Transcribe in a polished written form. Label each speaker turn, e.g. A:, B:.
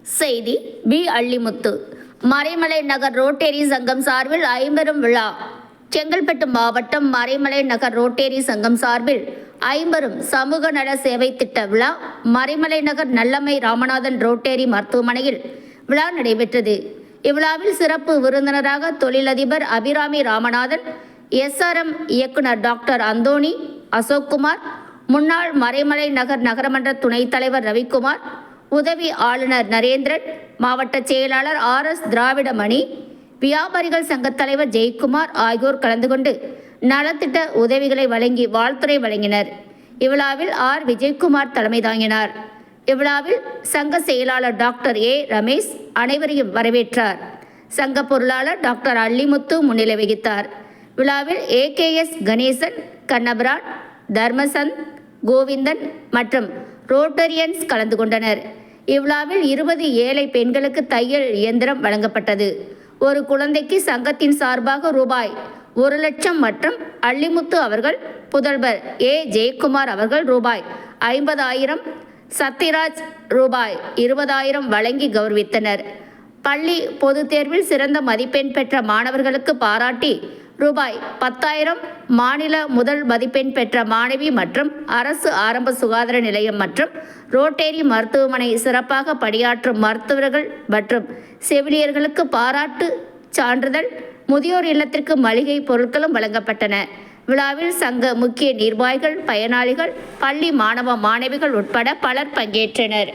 A: செய்தி பி. அள்ளிமுத்து. மறைமலை நகர் ரோட்டரி சங்கம் சார்பில் ஐம்பெரும் விழா. செங்கல்பட்டு மாவட்டம் மறைமலை நகர் ரோட்டரி சங்கம் சார்பில் ஐம்பெரும் சமூக நல சேவை திட்ட விழா மறைமலை நகர் நல்லம்மை ராமநாதன் ரோட்டரி மருத்துவமனையில் விழா நடைபெற்றது. இவ்விழாவில் சிறப்பு விருந்தினராக தொழிலதிபர் அபிராமி ராமநாதன், SRM இயக்குனர் டாக்டர் அந்தோணி அசோக்குமார், முன்னாள் மறைமலை நகர் நகரமன்ற துணைத் தலைவர் ரவிக்குமார், உதவி ஆளுநர் நரேந்திரன், மாவட்ட செயலாளர் RS திராவிடமணி, வியாபாரிகள் சங்கத் தலைவர் ஜெயக்குமார் ஆகியோர் கலந்து கொண்டு நலத்திட்ட உதவிகளை வழங்கி வாழ்த்துரை வழங்கினர். இவ்விழாவில் விஜயகுமார் தலைமை தாங்கினார். இவ்விழாவில் சங்க செயலாளர் டாக்டர் ரமேஷ் அனைவரையும் வரவேற்றார். சங்க பொருளாளர் டாக்டர் அள்ளிமுத்து முன்னிலை வகித்தார். விழாவில் AKS கணேசன், கண்ணபரான், தர்மசந்த், கோவிந்தன் மற்றும் ரோட்டரியன்ஸ் கலந்து கொண்டனர். இவ்விழாவில் 20 ஏழை பெண்களுக்கு தையல் இயந்திரம் வழங்கப்பட்டது. ஒரு குழந்தைக்கு சங்கத்தின் சார்பாக ரூபாய் 1,00,000 மற்றும் அள்ளிமுத்து அவர்கள் புதல்வர் ஜெயக்குமார் அவர்கள் ரூபாய் 50,000, சத்யராஜ் ரூபாய் 20,000 வழங்கி கௌரவித்தனர். பள்ளி பொதுத் தேர்வில் சிறந்த மதிப்பெண் பெற்ற மாணவர்களுக்கு பாராட்டி ரூபாய் 10,000, மாநில முதல் மதிப்பெண் பெற்ற மாணவி மற்றும் அரசு ஆரம்ப சுகாதார நிலையம் மற்றும் ரோட்டரி மருத்துவமனை சிறப்பாக பணியாற்றும் மருத்துவர்கள் மற்றும் செவிலியர்களுக்கு பாராட்டு சான்றிதழ், முதியோர் இல்லத்திற்கு மளிகை பொருட்களும் வழங்கப்பட்டன. விழாவில் சங்க முக்கிய நிர்வாகிகள், பயனாளிகள், பள்ளி மாணவ மாணவிகள் உட்பட பலர் பங்கேற்றனர்.